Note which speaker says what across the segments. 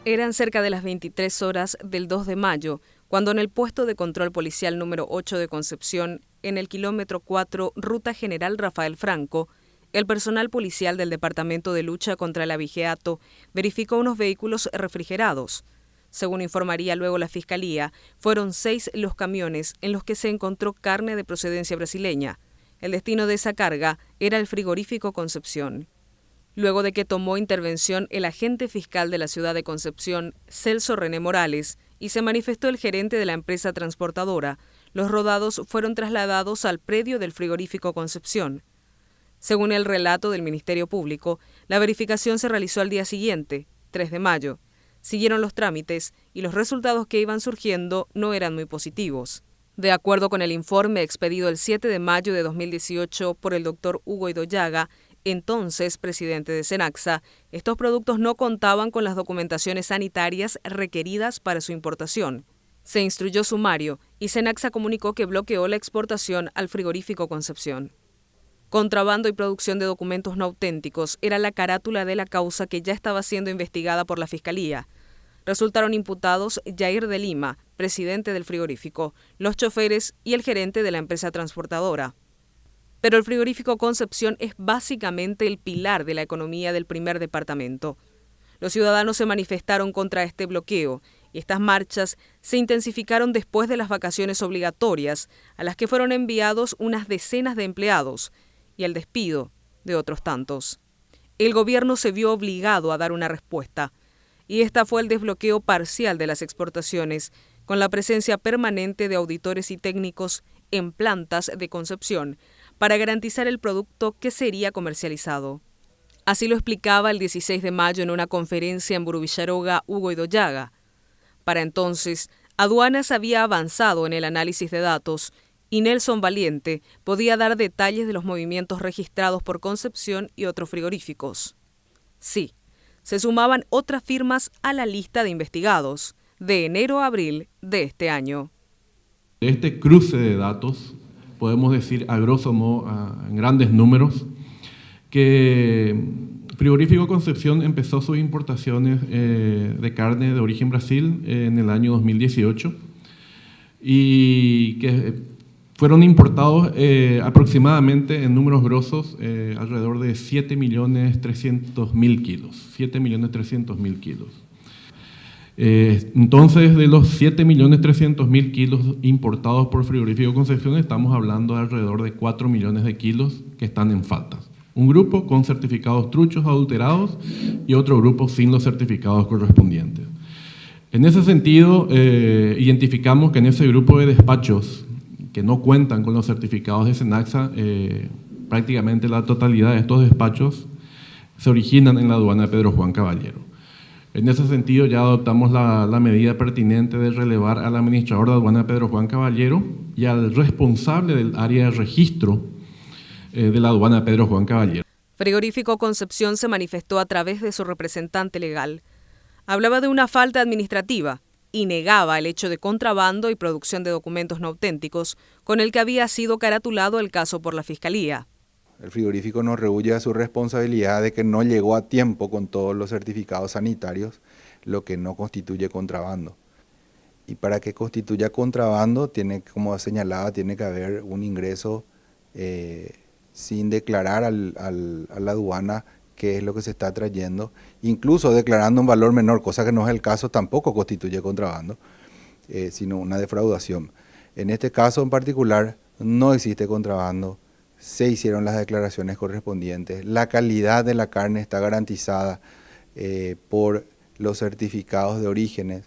Speaker 1: Eran cerca de las 23 horas del 2 de mayo, cuando en el puesto de control policial número 8 de Concepción, en el kilómetro 4, Ruta General Rafael Franco, el personal policial del Departamento de Lucha contra el Abigeato verificó unos vehículos refrigerados. Según informaría luego la Fiscalía, fueron 6 los camiones en los que se encontró carne de procedencia brasileña. El destino de esa carga era el frigorífico Concepción. Luego de que tomó intervención el agente fiscal de la ciudad de Concepción, Celso René Morales, y se manifestó el gerente de la empresa transportadora, los rodados fueron trasladados al predio del frigorífico Concepción. Según el relato del Ministerio Público, la verificación se realizó al día siguiente, 3 de mayo. Siguieron los trámites y los resultados que iban surgiendo no eran muy positivos. De acuerdo con el informe expedido el 7 de mayo de 2018 por el doctor Hugo Idoyaga, entonces presidente de Cenaxa, estos productos no contaban con las documentaciones sanitarias requeridas para su importación. Se instruyó sumario y Cenaxa comunicó que bloqueó la exportación al frigorífico Concepción. Contrabando y producción de documentos no auténticos era la carátula de la causa que ya estaba siendo investigada por la Fiscalía. Resultaron imputados Yair de Lima, presidente del frigorífico, los choferes y el gerente de la empresa transportadora. Pero el frigorífico Concepción es básicamente el pilar de la economía del primer departamento. Los ciudadanos se manifestaron contra este bloqueo y estas marchas se intensificaron después de las vacaciones obligatorias, a las que fueron enviados unas decenas de empleados, y el despido de otros tantos. El gobierno se vio obligado a dar una respuesta, y esta fue el desbloqueo parcial de las exportaciones, con la presencia permanente de auditores y técnicos en plantas de Concepción, para garantizar el producto que sería comercializado. Así lo explicaba el 16 de mayo en una conferencia en Burubillaroga Hugo Idoyaga. Para entonces, Aduanas había avanzado en el análisis de datos y Nelson Valiente podía dar detalles de los movimientos registrados por Concepción y otros frigoríficos. Sí, se sumaban otras firmas a la lista de investigados, de enero a abril de este año.
Speaker 2: Este cruce de datos, podemos decir a grosso modo, en grandes números, que Frigorífico Concepción empezó sus importaciones de carne de origen Brasil en el año 2018 y que fueron importados aproximadamente en números grosos alrededor de 7.300.000 kilos. 7.300.000 kilos. Entonces, de los 7.300.000 kilos importados por Frigorífico Concepción, estamos hablando de alrededor de 4 millones de kilos que están en faltas. Un grupo con certificados truchos, adulterados, y otro grupo sin los certificados correspondientes. En ese sentido, identificamos que en ese grupo de despachos que no cuentan con los certificados de Cenaxa, prácticamente la totalidad de estos despachos se originan en la aduana de Pedro Juan Caballero. En ese sentido, ya adoptamos la medida pertinente de relevar al administrador de aduana Pedro Juan Caballero y al responsable del área de registro de la aduana Pedro Juan Caballero.
Speaker 1: Frigorífico Concepción se manifestó a través de su representante legal. Hablaba de una falta administrativa y negaba el hecho de contrabando y producción de documentos no auténticos con el que había sido caratulado el caso por la Fiscalía.
Speaker 3: El frigorífico no rehúye a su responsabilidad de que no llegó a tiempo con todos los certificados sanitarios, lo que no constituye contrabando. Y para que constituya contrabando, como señalaba, tiene que haber un ingreso sin declarar a la aduana qué es lo que se está trayendo, incluso declarando un valor menor, cosa que no es el caso, tampoco constituye contrabando, sino una defraudación. En este caso en particular no existe contrabando. Se hicieron las declaraciones correspondientes. La calidad de la carne está garantizada por los certificados de origen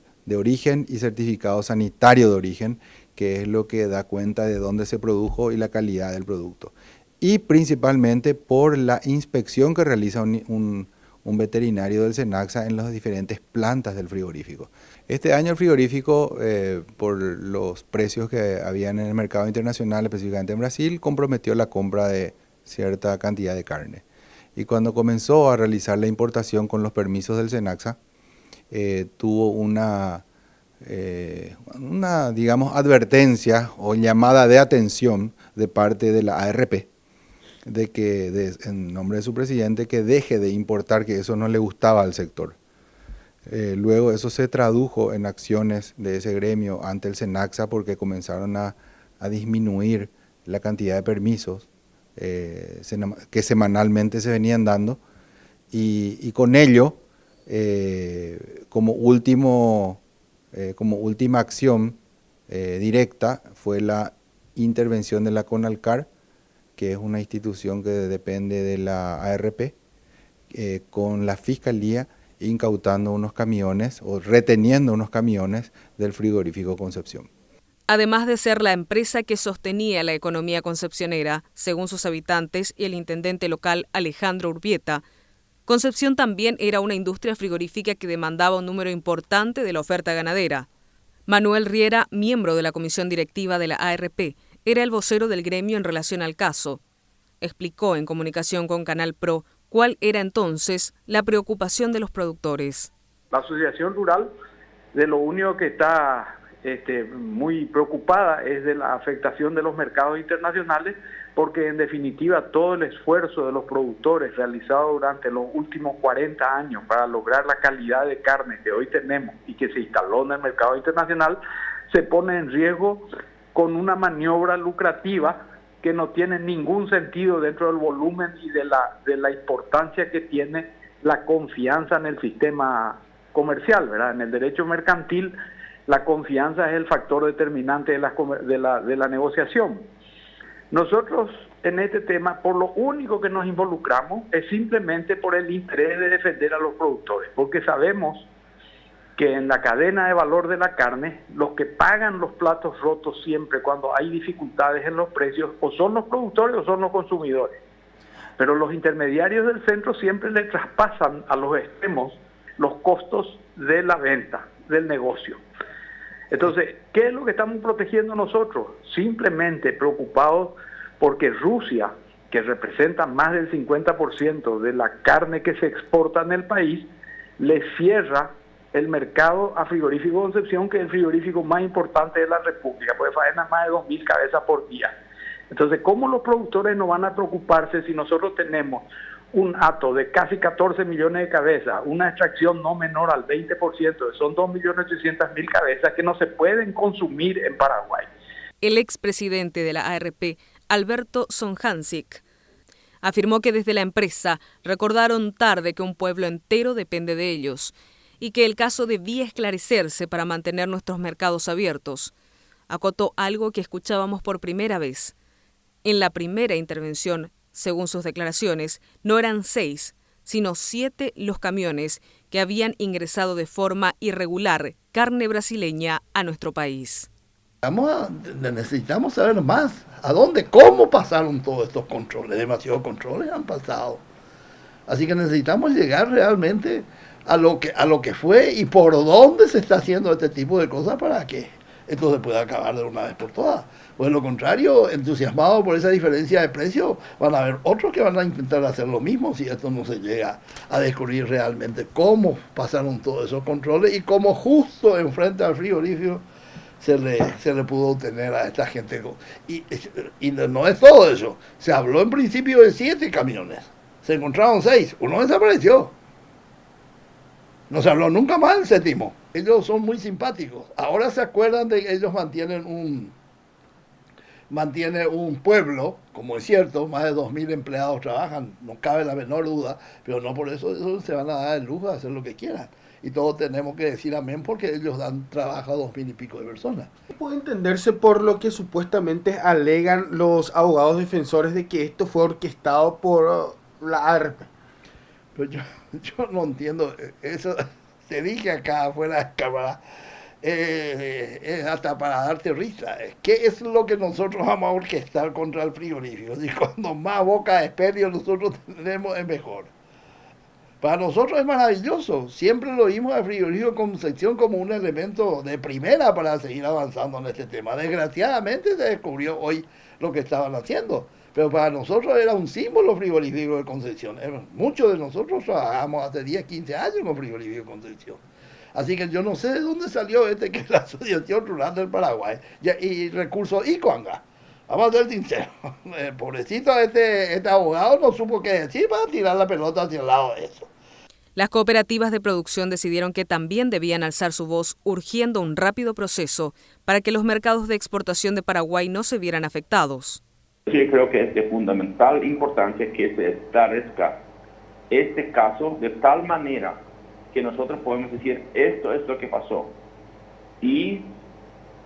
Speaker 3: y certificado sanitario de origen, que es lo que da cuenta de dónde se produjo y la calidad del producto. Y principalmente por la inspección que realiza un veterinario del Cenaxa en las diferentes plantas del frigorífico. Este año el frigorífico, por los precios que habían en el mercado internacional, específicamente en Brasil, comprometió la compra de cierta cantidad de carne. Y cuando comenzó a realizar la importación con los permisos del Cenaxa, tuvo una digamos, advertencia o llamada de atención de parte de la ARP, de que en nombre de su presidente, que deje de importar, que eso no le gustaba al sector. Luego eso se tradujo en acciones de ese gremio ante el SENACSA porque comenzaron a disminuir la cantidad de permisos que semanalmente se venían dando y con ello, como última acción directa, fue la intervención de la CONALCAR, que es una institución que depende de la ARP, con la Fiscalía incautando unos camiones o reteniendo unos camiones del frigorífico Concepción.
Speaker 1: Además de ser la empresa que sostenía la economía concepcionera, según sus habitantes y el intendente local Alejandro Urbieta, Concepción también era una industria frigorífica que demandaba un número importante de la oferta ganadera. Manuel Riera, miembro de la comisión directiva de la ARP, era el vocero del gremio en relación al caso. Explicó en comunicación con Canal Pro cuál era entonces la preocupación de los productores.
Speaker 4: La Asociación Rural, de lo único que está muy preocupada es de la afectación de los mercados internacionales, porque en definitiva todo el esfuerzo de los productores realizado durante los últimos 40 años para lograr la calidad de carne que hoy tenemos y que se instaló en el mercado internacional, se pone en riesgo con una maniobra lucrativa que no tiene ningún sentido dentro del volumen y de la importancia que tiene la confianza en el sistema comercial, ¿verdad? En el derecho mercantil, la confianza es el factor determinante de la negociación. Nosotros en este tema, por lo único que nos involucramos es simplemente por el interés de defender a los productores, porque sabemos que en la cadena de valor de la carne, los que pagan los platos rotos siempre cuando hay dificultades en los precios, o son los productores o son los consumidores. Pero los intermediarios del centro siempre le traspasan a los extremos los costos de la venta, del negocio. Entonces, ¿qué es lo que estamos protegiendo nosotros? Simplemente preocupados porque Rusia, que representa más del 50% de la carne que se exporta en el país, le cierra el mercado a Frigorífico Concepción, que es el frigorífico más importante de la República, porque faena más de 2.000 cabezas por día. Entonces, ¿cómo los productores no van a preocuparse si nosotros tenemos un hato de casi 14 millones de cabezas, una extracción no menor al 20%, son 2.800.000 cabezas que no se pueden consumir en Paraguay?
Speaker 1: El expresidente de la ARP, Alberto Sonhansik, afirmó que desde la empresa recordaron tarde que un pueblo entero depende de ellos y que el caso debía esclarecerse para mantener nuestros mercados abiertos. Acotó algo que escuchábamos por primera vez. En la primera intervención, según sus declaraciones, no eran 6, sino 7 los camiones que habían ingresado de forma irregular carne brasileña a nuestro país.
Speaker 5: Necesitamos saber más. ¿A dónde? ¿Cómo pasaron todos estos controles? Demasiados controles han pasado. Así que necesitamos llegar realmente a lo que fue y por dónde se está haciendo este tipo de cosas para que esto se pueda acabar de una vez por todas. Pues lo contrario, entusiasmados por esa diferencia de precio, van a haber otros que van a intentar hacer lo mismo si esto no se llega a descubrir realmente cómo pasaron todos esos controles y cómo justo enfrente al frigorífico se le pudo obtener a esta gente. Y no es todo eso. Se habló en principio de 7 camiones. Se encontraron 6. Uno desapareció. No se habló nunca más del 7º. Ellos son muy simpáticos. Ahora se acuerdan de que ellos mantienen un pueblo, como es cierto, más de 2.000 empleados trabajan, no cabe la menor duda, pero no por eso se van a dar el lujo de hacer lo que quieran. Y todos tenemos que decir amén porque ellos dan trabajo a 2.000 y pico de personas.
Speaker 6: Puede entenderse por lo que supuestamente alegan los abogados defensores de que esto fue orquestado por la ARP.
Speaker 5: Pero yo no entiendo eso. Te dije acá afuera de cámara, es hasta para darte risa. ¿Qué es lo que nosotros vamos a orquestar contra el frigorífico? Si cuando más boca de expendio nosotros tenemos es mejor. Para nosotros es maravilloso. Siempre lo vimos al frigorífico Concepción como un elemento de primera para seguir avanzando en este tema. Desgraciadamente se descubrió hoy lo que estaban haciendo. Pero para nosotros era un símbolo frigorífico de Concepción. Muchos de nosotros trabajamos hace 10, 15 años con frigorífico de Concepción. Así que yo no sé de dónde salió que es la Asociación Rural del Paraguay y recursos ICOANGA. Vamos a ser sinceros. Pobrecito este abogado no supo qué decir para tirar la pelota hacia el lado de eso.
Speaker 1: Las cooperativas de producción decidieron que también debían alzar su voz, urgiendo un rápido proceso para que los mercados de exportación de Paraguay no se vieran afectados.
Speaker 7: Yo creo que es de fundamental importancia que se esclarezca este caso de tal manera que nosotros podemos decir esto es lo que pasó y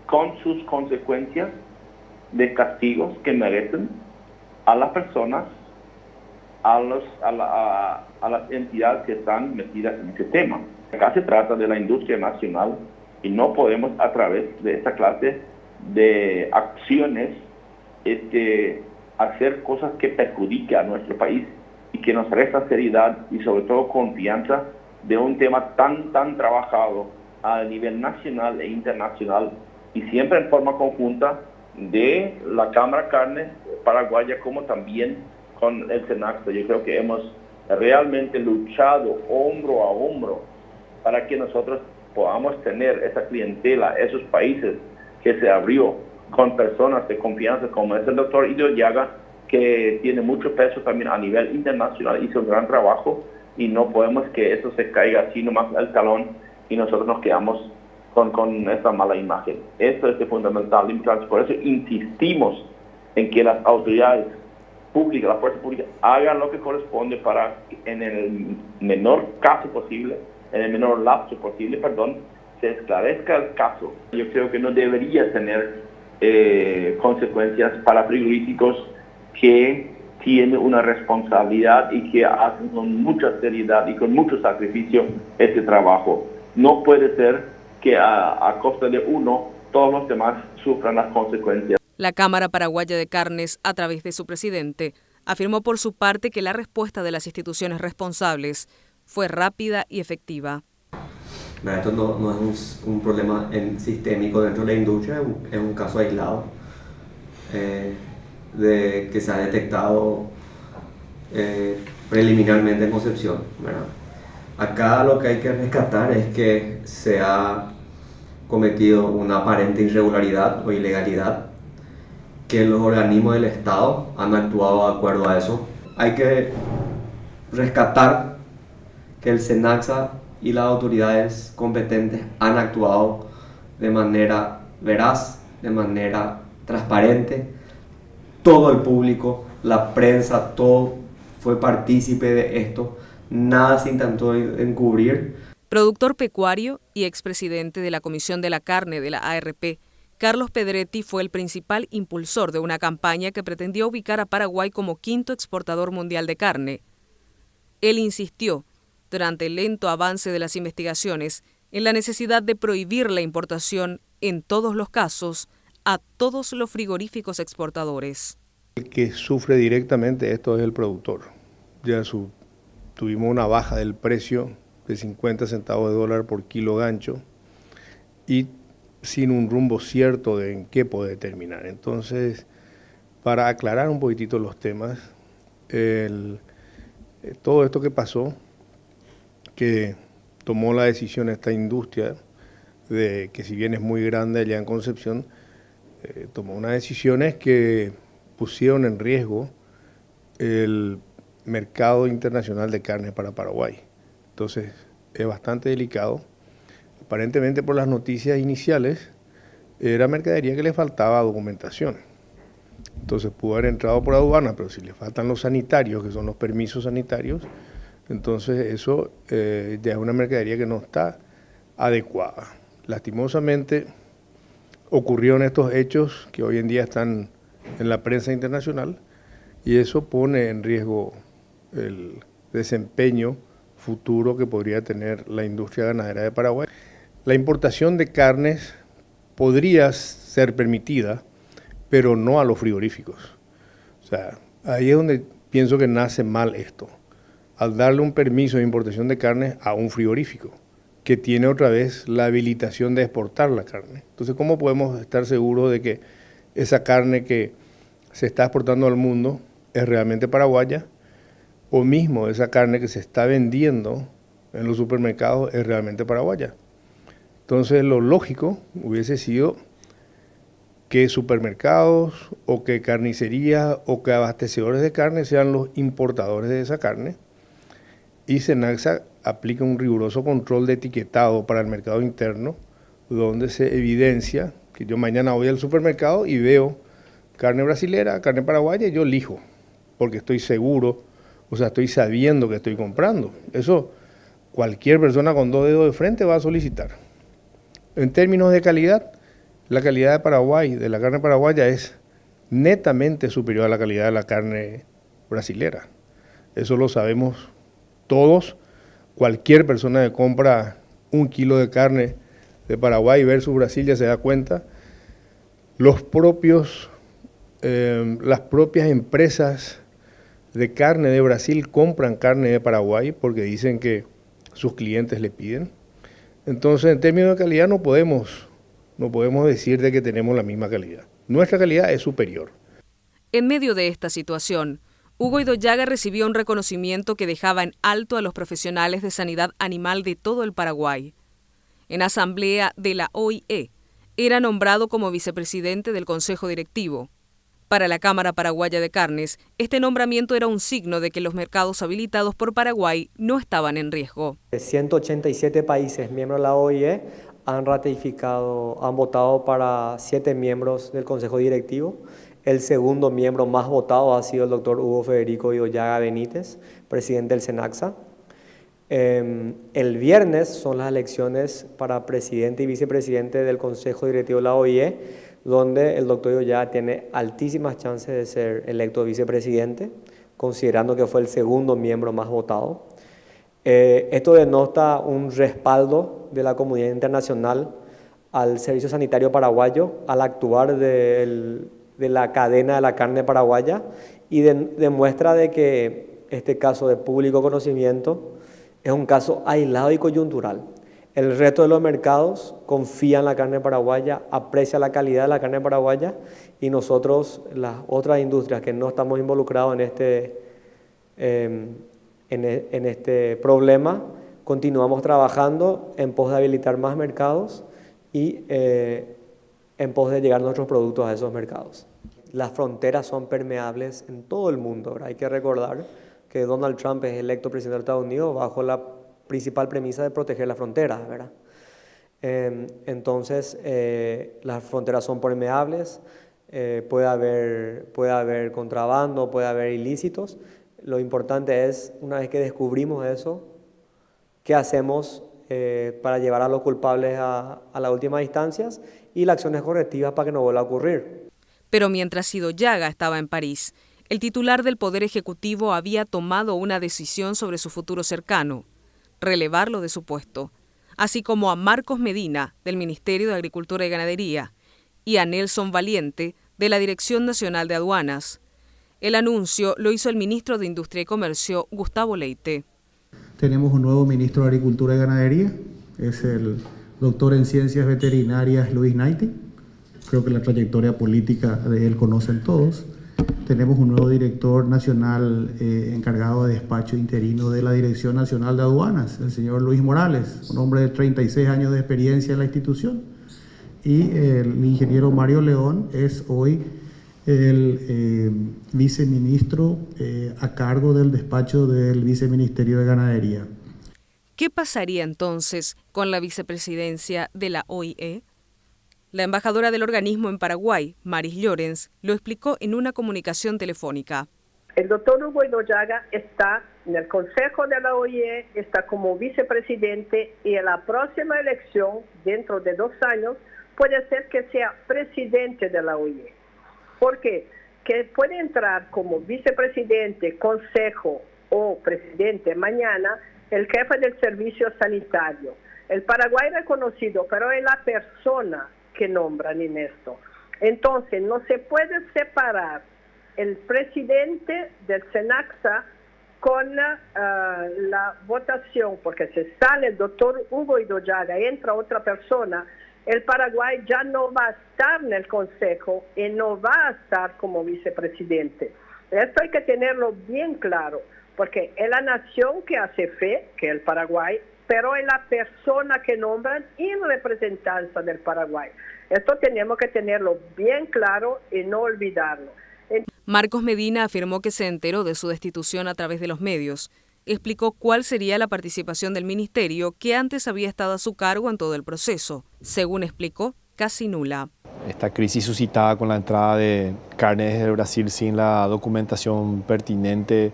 Speaker 7: con sus consecuencias de castigos que merecen a las personas, a las entidades que están metidas en ese tema. Acá se trata de la industria nacional y no podemos a través de esta clase de acciones hacer cosas que perjudiquen a nuestro país y que nos resta seriedad y sobre todo confianza de un tema tan trabajado a nivel nacional e internacional y siempre en forma conjunta de la Cámara Carne Paraguaya como también con el SENACSA. Yo creo que hemos realmente luchado hombro a hombro para que nosotros podamos tener esa clientela, esos países que se abrió con personas de confianza como es el doctor Ido Llaga, que tiene mucho peso también a nivel internacional, hizo un gran trabajo y no podemos que eso se caiga así nomás al talón y nosotros nos quedamos con esa mala imagen. Esto es de fundamental importancia. Por eso insistimos en que las autoridades públicas, las fuerzas públicas, hagan lo que corresponde para, en el menor caso posible, en el menor lapso posible, se esclarezca el caso. Yo creo que no debería tener consecuencias para frigoríficos que tienen una responsabilidad y que hacen con mucha seriedad y con mucho sacrificio este trabajo. No puede ser que a costa de uno, todos los demás sufran las consecuencias.
Speaker 1: La Cámara Paraguaya de Carnes, a través de su presidente, afirmó por su parte que la respuesta de las instituciones responsables fue rápida y efectiva.
Speaker 8: Esto no es un problema sistémico dentro de la industria, es un caso aislado de que se ha detectado preliminarmente en Concepción, ¿verdad? Acá lo que hay que rescatar es que se ha cometido una aparente irregularidad o ilegalidad, que los organismos del Estado han actuado de acuerdo a eso. Hay que rescatar que el SENACSA y las autoridades competentes han actuado de manera veraz, de manera transparente. Todo el público, la prensa, todo fue partícipe de esto. Nada se intentó encubrir.
Speaker 1: Productor pecuario y expresidente de la Comisión de la Carne de la ARP, Carlos Pedretti fue el principal impulsor de una campaña que pretendía ubicar a Paraguay como quinto exportador mundial de carne. Él insistió, durante el lento avance de las investigaciones, en la necesidad de prohibir la importación, en todos los casos, a todos los frigoríficos exportadores.
Speaker 6: El que sufre directamente esto es el productor. Ya tuvimos una baja del precio de 50 centavos de dólar por kilo gancho y sin un rumbo cierto de en qué puede terminar. Entonces, para aclarar un poquitito los temas, todo esto que pasó, que tomó la decisión esta industria, de que si bien es muy grande allá en Concepción, tomó unas decisiones que pusieron en riesgo el mercado internacional de carne para Paraguay. Entonces, es bastante delicado. Aparentemente, por las noticias iniciales, era mercadería que le faltaba documentación. Entonces, pudo haber entrado por aduana, pero si le faltan los sanitarios, que son los permisos sanitarios, entonces eso ya es una mercadería que no está adecuada. Lastimosamente, ocurrieron estos hechos que hoy en día están en la prensa internacional y eso pone en riesgo el desempeño futuro que podría tener la industria ganadera de Paraguay. La importación de carnes podría ser permitida, pero no a los frigoríficos. O sea, ahí es donde pienso que nace mal esto, al darle un permiso de importación de carne a un frigorífico, que tiene otra vez la habilitación de exportar la carne. Entonces, ¿cómo podemos estar seguros de que esa carne que se está exportando al mundo es realmente paraguaya? O mismo esa carne que se está vendiendo en los supermercados es realmente paraguaya. Entonces, lo lógico hubiese sido que supermercados o que carnicerías o que abastecedores de carne sean los importadores de esa carne y SENACSA aplica un riguroso control de etiquetado para el mercado interno, donde se evidencia que yo mañana voy al supermercado y veo carne brasilera, carne paraguaya, y yo elijo, porque estoy seguro, o sea, estoy sabiendo que estoy comprando. Eso cualquier persona con 2 dedos de frente va a solicitar. En términos de calidad, la calidad de Paraguay, de la carne paraguaya, es netamente superior a la calidad de la carne brasilera. Eso lo sabemos todos. Cualquier persona que compra 1 kilo de carne de Paraguay versus Brasil ya se da cuenta. Las propias empresas de carne de Brasil compran carne de Paraguay porque dicen que sus clientes le piden. Entonces, en términos de calidad no podemos decir de que tenemos la misma calidad. Nuestra calidad es superior.
Speaker 1: En medio de esta situación, Hugo Idoyaga recibió un reconocimiento que dejaba en alto a los profesionales de sanidad animal de todo el Paraguay. En asamblea de la OIE, era nombrado como vicepresidente del Consejo Directivo. Para la Cámara Paraguaya de Carnes, este nombramiento era un signo de que los mercados habilitados por Paraguay no estaban en riesgo.
Speaker 9: 187 países miembros de la OIE han votado para 7 miembros del Consejo Directivo. El segundo miembro más votado ha sido el doctor Hugo Federico Idoyaga Benítez, presidente del SENACSA. El viernes son las elecciones para presidente y vicepresidente del Consejo Directivo de la OIE, donde el doctor Idoyaga tiene altísimas chances de ser electo vicepresidente, considerando que fue el segundo miembro más votado. Esto denota un respaldo de la comunidad internacional al Servicio Sanitario Paraguayo al actuar de la cadena de la carne paraguaya y demuestra de que este caso de público conocimiento es un caso aislado y coyuntural. El resto de los mercados confía en la carne paraguaya, aprecia la calidad de la carne paraguaya y nosotros, las otras industrias que no estamos involucrados en este problema, continuamos trabajando en pos de habilitar más mercados y en pos de llegar nuestros productos a esos mercados. Las fronteras son permeables en todo el mundo, ¿verdad? Hay que recordar que Donald Trump es electo presidente de Estados Unidos bajo la principal premisa de proteger las fronteras, ¿verdad? Entonces, las fronteras son permeables, puede haber contrabando, puede haber ilícitos. Lo importante es, una vez que descubrimos eso, ¿qué hacemos para llevar a los culpables a las últimas instancias y las acciones correctivas para que no vuelva a ocurrir?
Speaker 1: Pero mientras Idoyaga estaba en París, el titular del Poder Ejecutivo había tomado una decisión sobre su futuro cercano: relevarlo de su puesto, así como a Marcos Medina, del Ministerio de Agricultura y Ganadería, y a Nelson Valiente, de la Dirección Nacional de Aduanas. El anuncio lo hizo el ministro de Industria y Comercio, Gustavo Leite.
Speaker 10: Tenemos un nuevo ministro de Agricultura y Ganadería, es el doctor en Ciencias Veterinarias Luis Naiti. Creo que la trayectoria política de él conocen todos. Tenemos un nuevo director nacional encargado de despacho interino de la Dirección Nacional de Aduanas, el señor Luis Morales, un hombre de 36 años de experiencia en la institución. Y el ingeniero Mario León es hoy el viceministro a cargo del despacho del Viceministerio de Ganadería.
Speaker 1: ¿Qué pasaría entonces con la vicepresidencia de la OIE? La embajadora del organismo en Paraguay, Maris Llorens, lo explicó en una comunicación telefónica.
Speaker 11: El doctor Hugo Idoyaga está en el Consejo de la OIE, está como vicepresidente y en la próxima elección, dentro de 2 años, puede ser que sea presidente de la OIE. ¿Por qué? Que puede entrar como vicepresidente, consejo o presidente mañana el jefe del servicio sanitario. El Paraguay es reconocido, pero es la persona que nombran en esto. Entonces, no se puede separar el presidente del SENACSA con la votación, porque si sale el doctor Hugo Idoyaga y entra otra persona, el Paraguay ya no va a estar en el Consejo y no va a estar como vicepresidente. Esto hay que tenerlo bien claro, porque es la nación que hace fe, que es el Paraguay, pero es la persona que nombran en representancia del Paraguay. Esto tenemos que tenerlo bien claro y no olvidarlo.
Speaker 1: Marcos Medina afirmó que se enteró de su destitución a través de los medios explicó cuál sería la participación del ministerio, que antes había estado a su cargo en todo el proceso. Según explicó, casi nula.
Speaker 12: Esta crisis suscitada con la entrada de carne desde Brasil sin la documentación pertinente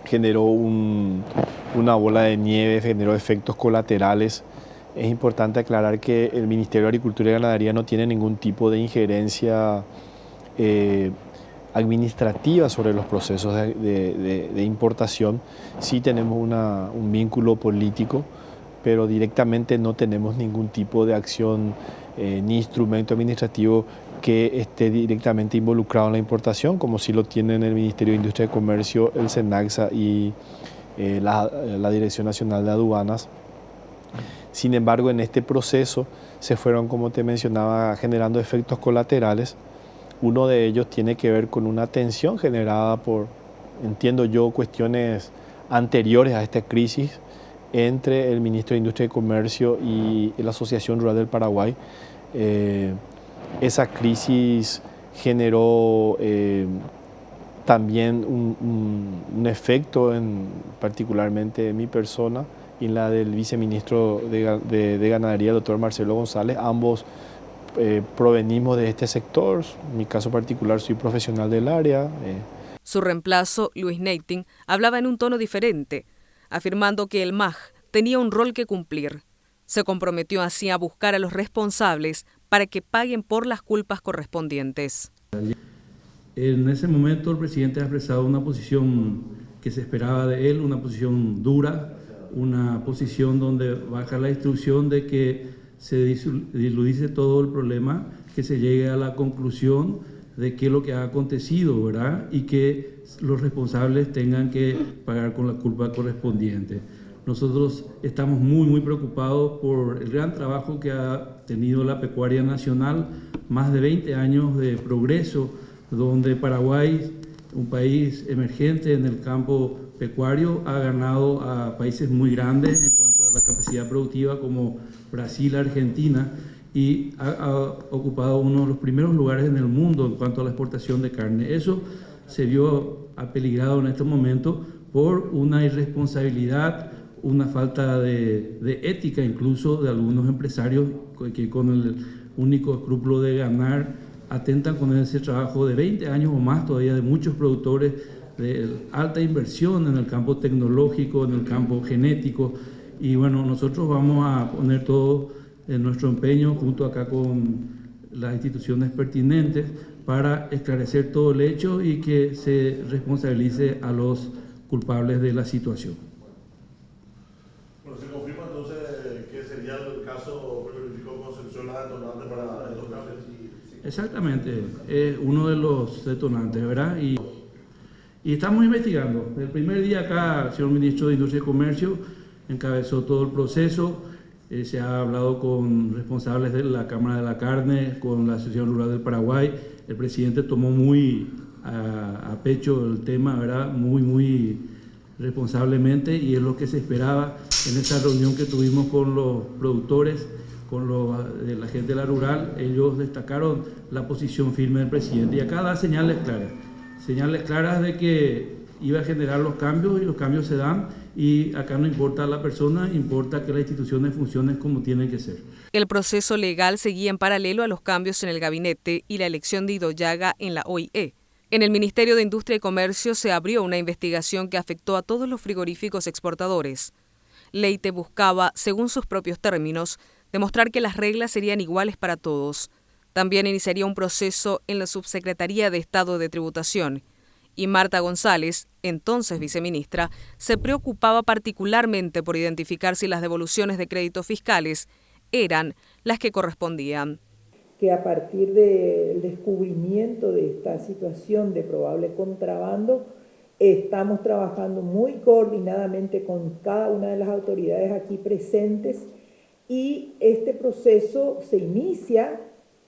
Speaker 12: generó una bola de nieve, generó efectos colaterales. Es importante aclarar que el Ministerio de Agricultura y Ganadería no tiene ningún tipo de injerencia administrativa sobre los procesos de importación. Sí tenemos un vínculo político, pero directamente no tenemos ningún tipo de acción ni instrumento administrativo que esté directamente involucrado en la importación, como sí lo tienen el Ministerio de Industria y Comercio, el SENACSA y la Dirección Nacional de Aduanas. Sin embargo, en este proceso se fueron, como te mencionaba, generando efectos colaterales. Uno de ellos tiene que ver con una tensión generada por, entiendo yo, cuestiones anteriores a esta crisis entre el Ministro de Industria y Comercio y la Asociación Rural del Paraguay. Esa crisis generó también un efecto particularmente en mi persona y en la del viceministro de Ganadería, el doctor Marcelo González. Ambos provenimos de este sector. En mi caso particular soy profesional del área.
Speaker 1: Su reemplazo, Luis Neiting, hablaba en un tono diferente, afirmando que el MAG tenía un rol que cumplir. Se comprometió así a buscar a los responsables para que paguen por las culpas correspondientes.
Speaker 13: En ese momento el presidente ha expresado una posición que se esperaba de él, una posición dura, una posición donde baja la instrucción de que se diludice todo el problema, que se llegue a la conclusión de qué es lo que ha acontecido, ¿verdad? Y que los responsables tengan que pagar con la culpa correspondiente. Nosotros estamos muy preocupados por el gran trabajo que ha tenido la pecuaria nacional, más de 20 años de progreso, donde Paraguay, un país emergente en el campo pecuario, ha ganado a países muy grandes en cuanto a la capacidad productiva como Brasil, Argentina, y ha ocupado uno de los primeros lugares en el mundo en cuanto a la exportación de carne. Eso se vio apeligrado en este momento por una irresponsabilidad, una falta de ética incluso de algunos empresarios que con el único escrúpulo de ganar atentan con ese trabajo de 20 años o más todavía de muchos productores de alta inversión en el campo tecnológico, en el campo genético. Y bueno, nosotros vamos a poner todo nuestro empeño junto acá con las instituciones pertinentes para esclarecer todo el hecho y que se responsabilice a los culpables de la situación.
Speaker 14: Bueno, se confirma entonces que sería el caso frigorífico Concepción la detonante para estos cambios.
Speaker 13: Exactamente, es uno de los detonantes, ¿verdad? Y estamos investigando. El primer día acá el señor Ministro de Industria y Comercio encabezó todo el proceso. Se ha hablado con responsables de la Cámara de la Carne, con la Asociación Rural del Paraguay. El presidente tomó muy a pecho el tema, ¿verdad? Muy responsablemente, y es lo que se esperaba en esa reunión que tuvimos con los productores, con la gente de la rural. Ellos destacaron la posición firme del presidente y acá da señales claras de que iba a generar los cambios y los cambios se dan, y acá no importa la persona, importa que las instituciones funcionen como tienen que ser.
Speaker 1: El proceso legal seguía en paralelo a los cambios en el gabinete y la elección de Idoyaga en la OIE. En el Ministerio de Industria y Comercio se abrió una investigación que afectó a todos los frigoríficos exportadores. Leite buscaba, según sus propios términos, demostrar que las reglas serían iguales para todos. También iniciaría un proceso en la Subsecretaría de Estado de Tributación. Y Marta González, entonces viceministra, se preocupaba particularmente por identificar si las devoluciones de créditos fiscales eran las que correspondían.
Speaker 15: Que a partir del descubrimiento de esta situación de probable contrabando, estamos trabajando muy coordinadamente con cada una de las autoridades aquí presentes, y este proceso se inicia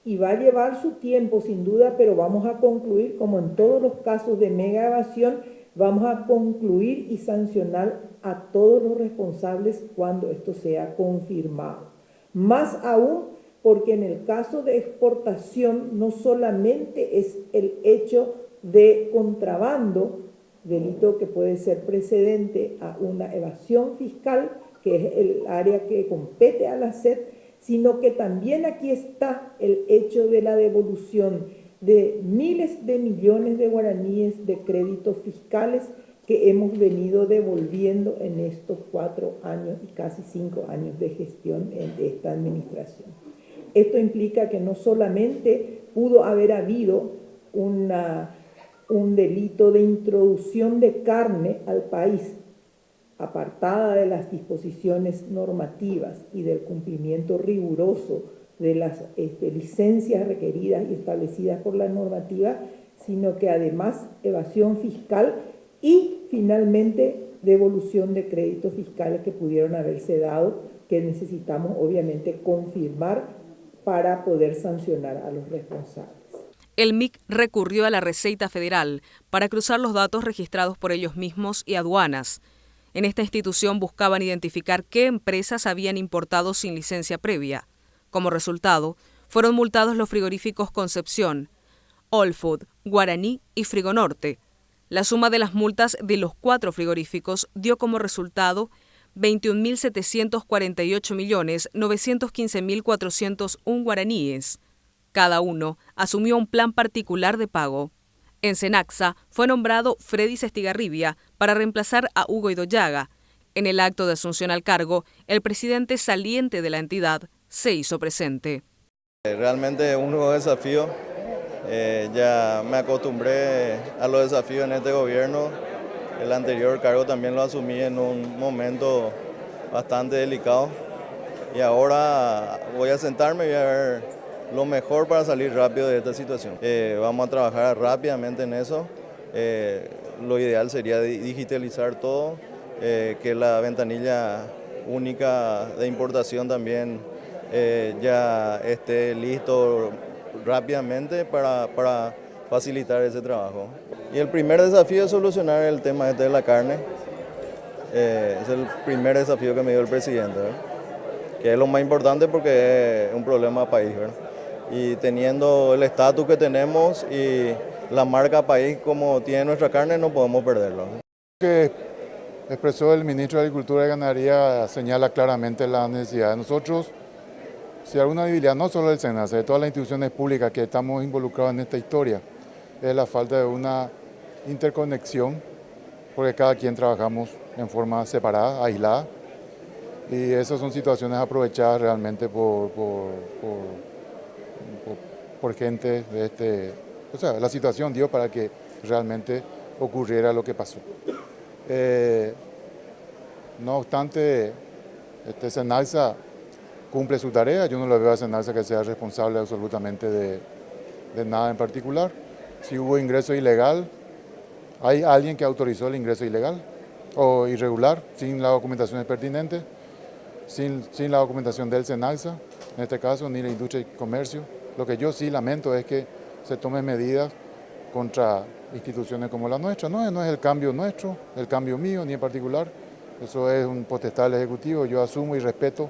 Speaker 15: y va a llevar su tiempo sin duda, pero vamos a concluir, como en todos los casos de mega evasión, vamos a concluir y sancionar a todos los responsables cuando esto sea confirmado. Más aún porque en el caso de exportación no solamente es el hecho de contrabando, delito que puede ser precedente a una evasión fiscal, que es el área que compete a la SED, sino que también aquí está el hecho de la devolución de miles de millones de guaraníes de créditos fiscales que hemos venido devolviendo en estos 4 años y casi 5 años de gestión de esta administración. Esto implica que no solamente pudo haber habido un delito de introducción de carne al país, apartada de las disposiciones normativas y del cumplimiento riguroso de las licencias requeridas y establecidas por la normativa, sino que además evasión fiscal y finalmente devolución de créditos fiscales que pudieron haberse dado, que necesitamos obviamente confirmar para poder sancionar a los responsables.
Speaker 1: El MIC recurrió a la Receita Federal para cruzar los datos registrados por ellos mismos y aduanas. En esta institución buscaban identificar qué empresas habían importado sin licencia previa. Como resultado, fueron multados los frigoríficos Concepción, All Food, Guaraní y Frigonorte. La suma de las multas de los 4 frigoríficos dio como resultado 21.748.915.401 guaraníes. Cada uno asumió un plan particular de pago. En Cenaxa fue nombrado Freddy Estigarribia para reemplazar a Hugo Idoyaga. En el acto de asunción al cargo, el presidente saliente de la entidad se hizo presente.
Speaker 16: Realmente es un nuevo desafío. Ya me acostumbré a los desafíos en este gobierno. El anterior cargo también lo asumí en un momento bastante delicado. Y ahora voy a sentarme y voy a ver lo mejor para salir rápido de esta situación. Vamos a trabajar rápidamente en eso. Lo ideal sería digitalizar todo, que la ventanilla única de importación también ya esté listo rápidamente para facilitar ese trabajo. Y el primer desafío es solucionar el tema de la carne. Es el primer desafío que me dio el presidente, ¿verdad? Que es lo más importante porque es un problema país, ¿verdad? Y teniendo el estatus que tenemos y la marca país como tiene nuestra carne, no podemos perderlo.
Speaker 17: Lo que expresó el ministro de Agricultura y Ganadería señala claramente la necesidad de nosotros, si alguna debilidad, no solo del SENASA, de todas las instituciones públicas que estamos involucrados en esta historia, es la falta de una interconexión, porque cada quien trabajamos en forma separada, aislada, y esas son situaciones aprovechadas realmente por gente de o sea, la situación dio para que realmente ocurriera lo que pasó. No obstante, SENASA cumple su tarea, yo no le veo a SENASA que sea responsable absolutamente de nada en particular. Si hubo ingreso ilegal, hay alguien que autorizó el ingreso ilegal o irregular, sin la documentación pertinente, sin la documentación del SENASA, en este caso, ni la industria y comercio. Lo que yo sí lamento es que se tomen medidas contra instituciones como la nuestra. No es el cambio nuestro, el cambio mío, ni en particular. Eso es un potestad del Ejecutivo, yo asumo y respeto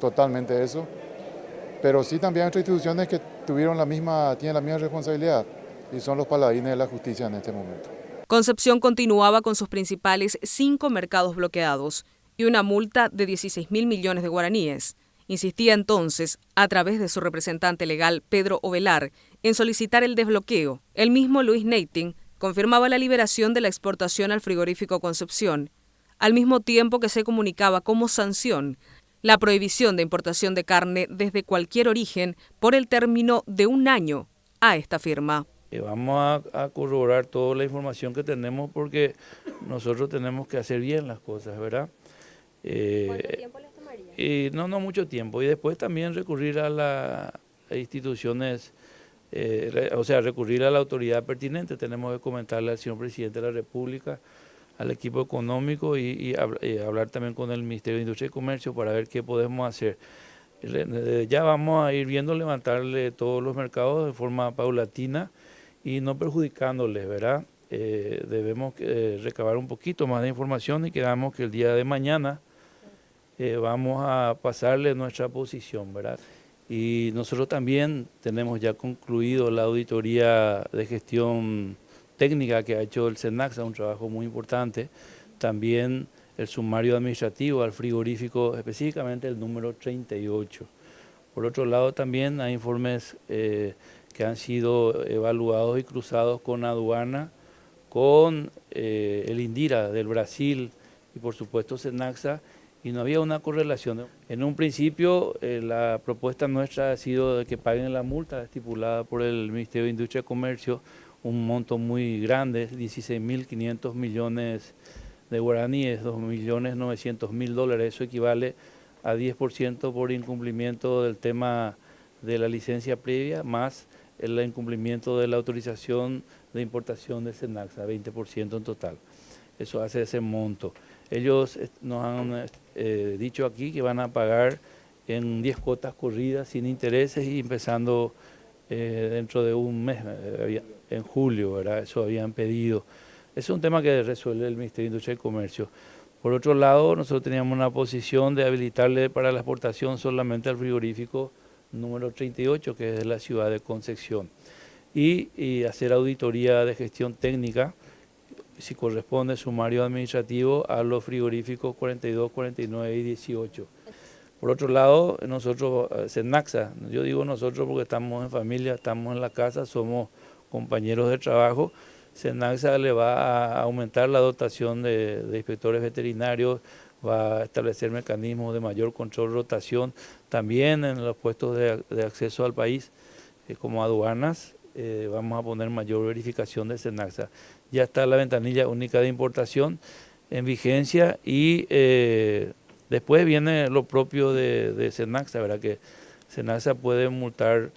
Speaker 17: totalmente eso. Pero sí también hay otras instituciones que tienen la misma responsabilidad y son los paladines de la justicia en este momento.
Speaker 1: Concepción continuaba con sus principales 5 mercados bloqueados y una multa de 16.000 millones de guaraníes. Insistía entonces, a través de su representante legal Pedro Ovelar, en solicitar el desbloqueo. El mismo Luis Neiting confirmaba la liberación de la exportación al frigorífico Concepción, al mismo tiempo que se comunicaba como sanción la prohibición de importación de carne desde cualquier origen por el término de 1 año a esta firma.
Speaker 13: Vamos a corroborar toda la información que tenemos porque nosotros tenemos que hacer bien las cosas, ¿verdad?
Speaker 18: ¿Cuánto tiempo les tomaría?
Speaker 13: No mucho tiempo. Y después también recurrir a las instituciones, recurrir a la autoridad pertinente. Tenemos que comentarle al señor presidente de la República, al equipo económico y hablar también con el Ministerio de Industria y Comercio para ver qué podemos hacer. Ya vamos a ir viendo levantarle todos los mercados de forma paulatina y no perjudicándoles, ¿verdad? Debemos recabar un poquito más de información y quedamos que el día de mañana vamos a pasarle nuestra posición, ¿verdad? Y nosotros también tenemos ya concluido la auditoría de gestión
Speaker 18: técnica que ha hecho el SENACSA, un trabajo muy importante. También el sumario administrativo al frigorífico, específicamente el número 38. Por otro lado, también hay informes que han sido evaluados y cruzados con aduana, con el INDIRA del Brasil y por supuesto SENACSA, y no había una correlación. En un principio la propuesta nuestra ha sido de que paguen la multa estipulada por el Ministerio de Industria y Comercio, un monto muy grande, 16.500 millones de guaraníes, 2.900.000 dólares, eso equivale a 10% por incumplimiento del tema de la licencia previa, más el incumplimiento de la autorización de importación de SENACSA, 20% en total. Eso hace ese monto. Ellos nos han dicho aquí que van a pagar en 10 cuotas corridas sin intereses y empezando dentro de un mes, en julio, ¿verdad? Eso habían pedido. Es un tema que resuelve el Ministerio de Industria y Comercio. Por otro lado, nosotros teníamos una posición de habilitarle para la exportación solamente al frigorífico número 38, que es de la ciudad de Concepción, y hacer auditoría de gestión técnica, si corresponde sumario administrativo, a los frigoríficos 42, 49 y 18. Por otro lado, nosotros, SENACSA, yo digo nosotros porque estamos en familia, estamos en la casa, somos compañeros de trabajo. SENACSA le va a aumentar la dotación de inspectores veterinarios, va a establecer mecanismos de mayor control, rotación, también en los puestos de acceso al país, como aduanas, vamos a poner mayor verificación de SENACSA. Ya está la ventanilla única de importación en vigencia y después viene lo propio de SENACSA, ¿verdad? Que SENACSA puede multar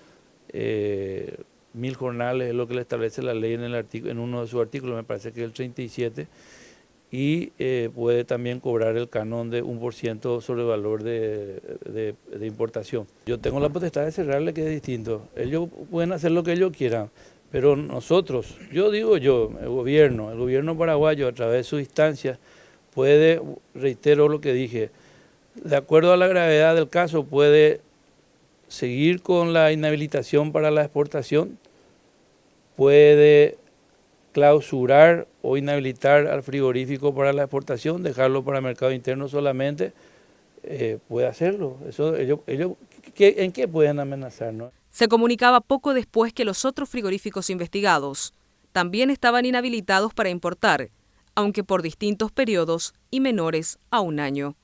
Speaker 18: 1.000 jornales, es lo que le establece la ley en uno de sus artículos, me parece que es el 37, y puede también cobrar el canon de 1% sobre el valor de importación. Yo tengo la potestad de cerrarle, que es distinto. Ellos pueden hacer lo que ellos quieran, pero nosotros, el gobierno paraguayo a través de sus instancias puede, reitero lo que dije, de acuerdo a la gravedad del caso, puede seguir con la inhabilitación para la exportación, puede clausurar o inhabilitar al frigorífico para la exportación, dejarlo para el mercado interno solamente, puede hacerlo. Eso, ellos, ¿en qué pueden amenazarnos?
Speaker 1: Se comunicaba poco después que los otros frigoríficos investigados también estaban inhabilitados para importar, aunque por distintos periodos y menores a un año.